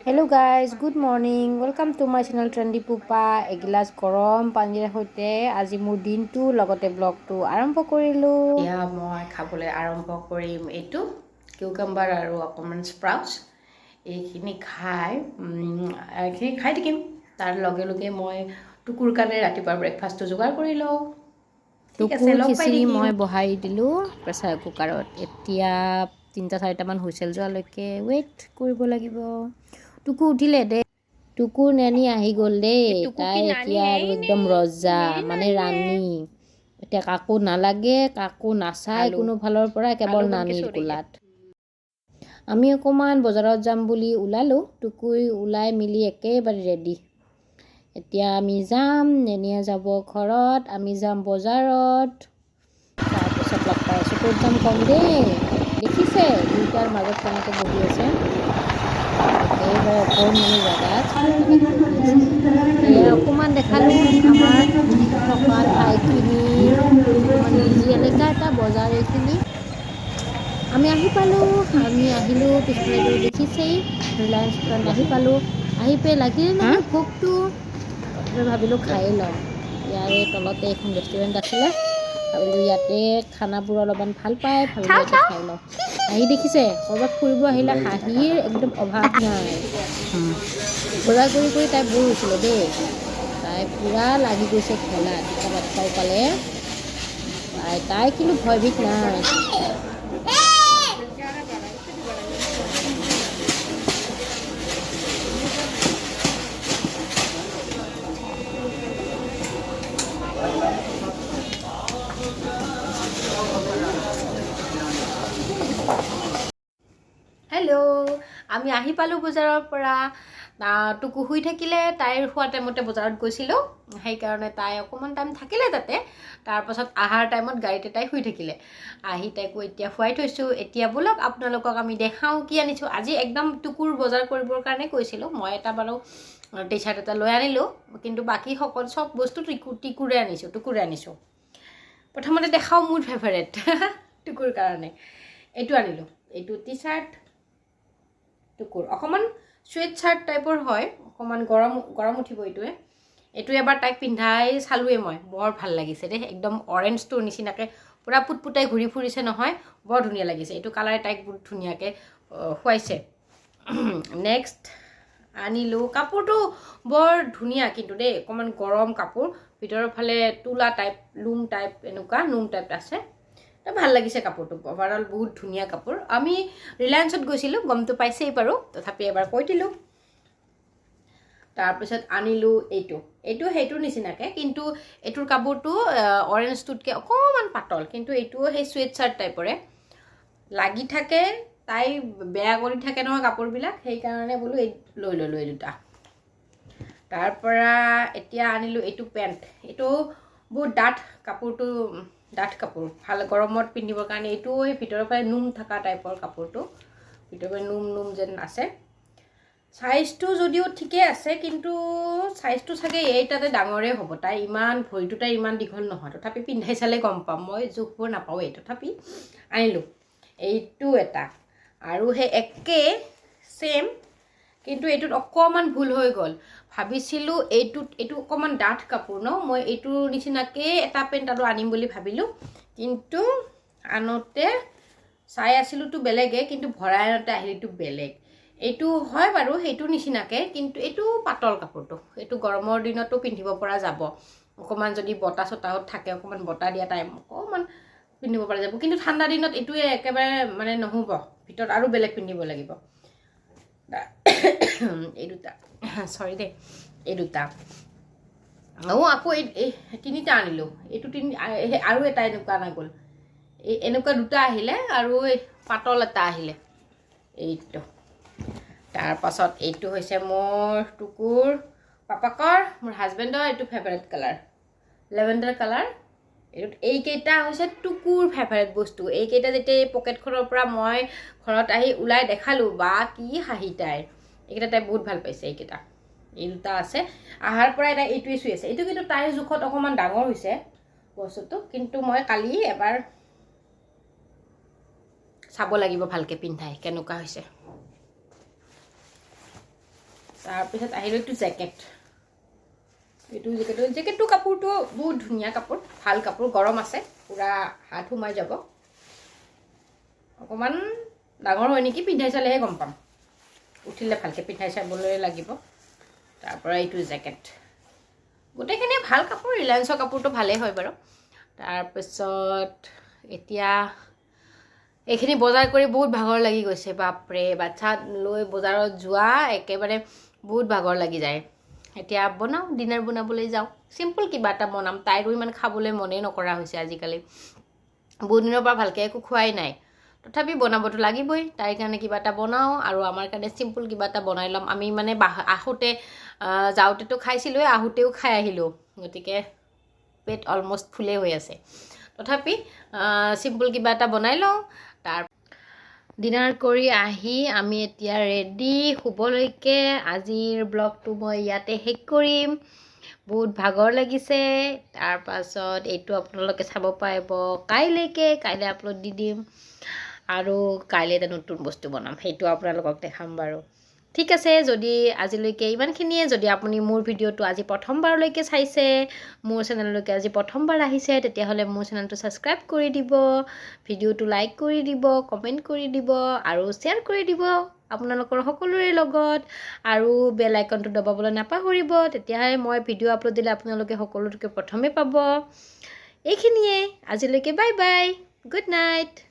Hello guys, good morning. Welcome to my channel Trendy Pupa. এগিলাস গৰম পানীৰ সৈতে আজি মোৰ দিনটো লগতে ব্লগটো আৰম্ভ কৰিলো। এতিয়া মই খাবলৈ আৰম্ভ কৰিম এইটো কিউকাম্বাৰ আৰু অকণমান স্প্ৰাউটছ। এইখিনি খাই থাকিম। তাৰ লগে লগে মই টুকুৰ কাৰণে ৰাতিপুৱাৰ ব্ৰেকফাষ্টটো যোগাৰ কৰি লওঁ। ঠিক আছে, লগ পাই খিচিৰি থাকিম। মই বহাই দিলোঁ প্ৰেছাৰ কুকাৰত। এতিয়া 3-4টামান হুইচেল যোৱালৈকে ৱেইট কৰিব লাগিব। টুকু উঠিলে দে। টুকুৰ নেনি আহি গ'ল দেই। তাই এতিয়া আৰু একদম ৰজা মানে ৰাণী। এতিয়া কাকো নালাগে, কাকো নাচায় কোনো ফালৰ পৰা, কেৱল নানীৰ কোলাত। আমি অকণমান বজাৰত যাম বুলি ওলালোঁ। টুকুই ওলাই মিলি একেবাৰে ৰেডি। এতিয়া আমি যাম, নেনিয়ে যাব ঘৰত, আমি যাম বজাৰত। তাৰপিছত লগ পাই আছোঁ। ক'ত যাম কম দেই। দেখিছে দুয়োটাৰ মাজত কেনেকৈ বহি আছে। একেবাৰে অকণমানি জেগাত চাৰিওফালে বহি আছে। এয়া অকণমান দেখালোঁ আমাৰ থকা ঠাইখিনি। অকণমান বিজি এলেকা এটা বজাৰ এইখিনি। আমি আহিলোঁ পিছফালেতো দেখিছেই ৰিলায়েন্স ফ্ৰণ্ট আহি পালোঁ। আহি পাই লাগিলে নহয় ভোকটো, তথাপি ভাবিলোঁ খায়েই লওঁ। ইয়াৰে তলতে এখন ৰেষ্টুৰেণ্ট আছিলে, ভাবিলোঁ ইয়াতে খানাবোৰ অলপমান ভাল পায়, ভাবিলোঁ ইয়াতে খাই লওঁ। আহি দেখিছে ক'ৰবাত ফুৰিব আহিলে হাঁহিৰ একদম অভাৱ নাই। বজাৰ কৰি তাই বৰ হৈছিলে দেই। তাই পূৰা লাগি গৈছে খেলাত। এটা বাচ্ছাও পালে। তাই কিন্তু ভয়ভীত নাই। হেল্ল', আমি আহি পালোঁ বজাৰৰ পৰা। টুকু শুই থাকিলে, তাইৰ শোৱা টাইমতে বজাৰত গৈছিলোঁ, সেইকাৰণে তাই অকণমান টাইম থাকিলে তাতে। তাৰপাছত আহাৰ টাইমত গাড়ীতে তাই শুই থাকিলে। আহি তাইকো এতিয়া শুৱাই থৈছোঁ। এতিয়া ব'লক আপোনালোকক আমি দেখাওঁ কি আনিছোঁ। আজি একদম টুকুৰ বজাৰ কৰিবৰ কাৰণে কৈছিলোঁ। মই এটা বাৰু টি চাৰ্ট এটা লৈ আনিলোঁ, কিন্তু বাকী চব বস্তু টুকুৰে আনিছোঁ। প্ৰথমতে দেখাওঁ মোৰ ফেভাৰেট টুকুৰ কাৰণে। এইটো আনিলোঁ, এইটো টি চাৰ্ট টুকুৰ। অকণমান চুৱেট চাৰ্ট টাইপৰ হয়, অকণমান গৰম উঠিব এইটোৱে। এইটো এবাৰ তাইক পিন্ধাই চালোঁৱেই মই, বৰ ভাল লাগিছে দেই। একদম অৰেঞ্জটোৰ নিচিনাকৈ পূৰা পুটপুটাই ঘূৰি ফুৰিছে নহয়, বৰ ধুনীয়া লাগিছে। এইটো কালাৰে তাইক বহুত ধুনীয়াকৈ খুৱাইছে। নেক্সট আনিলোঁ, কাপোৰটো বৰ ধুনীয়া কিন্তু দেই, অকণমান গৰম কাপোৰ, ভিতৰৰ ফালে তুলা টাইপ, লুম টাইপ, এনেকুৱা লুম টাইপ আছে। ভাল লাগিছে কাপোৰটো, অভাৰঅল বহুত ধুনীয়া কাপোৰ। আমি ৰিলায়েন্সত গৈছিলোঁ, গমটো পাইছেই বাৰু, তথাপি এবাৰ কৈ দিলোঁ। তাৰপিছত আনিলোঁ এইটো সেইটোৰ নিচিনাকৈ, কিন্তু এইটোৰ কাপোৰটো অৰেঞ্জটোতকৈ অকণমান পাতল, কিন্তু এইটোও সেই চুৱেট চাৰ্ট টাইপৰে লাগি থাকে। তাই বেয়া কৰি থাকে নহয় কাপোৰবিলাক, সেইকাৰণে বোলো লৈ ল'লোঁ এই দুটা। তাৰপৰা এতিয়া আনিলোঁ এইটো পেণ্ট। এইটো বহুত ডাঠ কাপোৰটো, ডাঠ কাপোৰ, ভাল গৰমত পিন্ধিবৰ কাৰণে। এইটো এই ভিতৰৰ পৰাই নোম থকা টাইপৰ কাপোৰটো, ভিতৰৰ পৰাই নোম যেন আছে। চাইজটো যদিও ঠিকে আছে, কিন্তু চাইজটো চাগে এইটাতে ডাঙৰেই হ'ব। তাই ভৰিটো তাই ইমান দীঘল নহয়, তথাপি পিন্ধাই চালে গম পাম। মই জোখবোৰ নাপাওঁৱেই, তথাপি আনিলোঁ। এইটো এটা আৰু সেই একে ছেইম, কিন্তু এইটোত অকণমান ভুল হৈ গ'ল। ভাবিছিলোঁ এইটো অকণমান ডাঠ কাপোৰ ন, মই এইটোৰ নিচিনাকৈ এটা পেণ্ট আৰু আনিম বুলি ভাবিলোঁ, কিন্তু আনোতে চাই আছিলোঁতো বেলেগে, কিন্তু ভৰাই আনোতে আহিলেতো বেলেগ। এইটো হয় বাৰু সেইটোৰ নিচিনাকৈ, কিন্তু এইটো পাতল কাপোৰটো, এইটো গৰমৰ দিনতো পিন্ধিব পৰা যাব। অকণমান যদি বতাহ চতাহত থাকে, অকণমান বতাহ দিয়া টাইম অকণমান পিন্ধিব পৰা যাব। কিন্তু ঠাণ্ডা দিনত এইটোৱে একেবাৰে মানে নহ'ব, ভিতৰত আৰু বেলেগ পিন্ধিব লাগিব। এই দুটা, চৰি দেই, এই দুটা। আকৌ এই 3টা আনিলোঁ। এইটো আৰু এটা এনেকুৱা অনা গ'ল। এনেকুৱা 2টা আহিলে, আৰু এই পাতল এটা আহিলে এইটো। তাৰপাছত এইটো হৈছে মোৰ টুকুৰ পাপাকৰ, মোৰ হাজবেণ্ডৰ এইটো ফেভাৰেট কালাৰ, লেভেণ্ডাৰ কালাৰ। এইকেইটা হৈছে টুকুৰ ফেভাৰেট বস্তু। এইকেইটা যেতিয়া এই পকেটখনৰ পৰা মই ঘৰত আহি ওলাই দেখালোঁ, বা কি হাঁহি তাইৰ। এইকেইটা তাই বহুত ভাল পাইছে। এই 2টা আছে, আহাৰ পৰাই তাই এইটোৱে চুই আছে। এইটো কিন্তু তাইৰ জোখত অকণমান ডাঙৰ হৈছে বস্তুটো, কিন্তু মই কালি এবাৰ চাব লাগিব ভালকৈ পিন্ধাই কেনেকুৱা হৈছে। তাৰপিছত আহিলোঁ এইটো জেকেট। এইটো জেকেটটো কাপোৰটো বহুত ধুনীয়া কাপোৰ, ভাল কাপোৰ, গৰম আছে, পূৰা হাত সোমাই যাব। অকণমান ডাঙৰ হয় নেকি, পিন্ধাই চালেহে গম পাম, উঠিলে ভালকৈ পিন্ধাই চাবলৈ লাগিব। তাৰপৰা এইটো জেকেট, গোটেইখিনি ভাল কাপোৰ, ৰিলায়েন্সৰ কাপোৰটো ভালেই হয় বাৰু। তাৰপিছত এতিয়া এইখিনি বজাৰ কৰি বহুত ভাগৰ লাগি গৈছে, বাপৰে, বাচ্ছা লৈ বজাৰত যোৱা একেবাৰে বহুত ভাগৰ লাগি যায়। এতিয়া বনাওঁ, ডিনাৰ বনাবলৈ যাওঁ, চিম্পল কিবা এটা বনাম। তাইৰো ইমান খাবলৈ মনেই নকৰা হৈছে আজিকালি, বহুত দিনৰ পৰা ভালকৈ একো খোৱাই নাই, তথাপি বনাবতো লাগিবই। তাইৰ কাৰণে কিবা এটা বনাওঁ আৰু আমাৰ কাৰণে চিম্পল কিবা এটা বনাই ল'ম। আমি মানে আহোঁতে যাওঁতেতো খাইছিলোঁৱে, আহোঁতেও খাই আহিলোঁ, গতিকে পেট অলমষ্ট ফুলেই হৈ আছে। তথাপি চিম্পল কিবা এটা বনাই লওঁ। ডিনাৰ কৰি আহি আমি এতিয়া ৰেডি শুবলৈকে। আজিৰ ব্লগটো মই ইয়াতে শেষ কৰিম, বহুত ভাগৰ লাগিছে। তাৰপাছত এইটো আপোনালোকে চাব পাৰিব কাইলৈকে, কাইলৈ আপলোড দি দিম। আৰু কাইলৈ এটা নতুন বস্তু বনাম, সেইটো আপোনালোকক দেখাম বাৰু। ঠিক আছে, যদি আজিলৈকে ইমানখিনিয়ে। যদি আপুনি মোৰ ভিডিঅ'টো আজি প্ৰথমবাৰলৈকে চাইছে, মোৰ চেনেললৈকে আজি প্ৰথমবাৰ আহিছে, তেতিয়াহ'লে মোৰ চেনেলটো ছাবস্ক্ৰাইব কৰি দিব, ভিডিঅ'টো লাইক কৰি দিব, কমেণ্ট কৰি দিব আৰু শ্বেয়াৰ কৰি দিব আপোনালোকৰ সকলোৰে লগত। আৰু বেল আইকনটো দবাবলৈ নাপাহৰিব, তেতিয়াহে মই ভিডিঅ' আপলোড দিলে আপোনালোকে সকলোতকৈ প্ৰথমে পাব। এইখিনিয়ে আজিলৈকে, বাই বাই, গুড নাইট।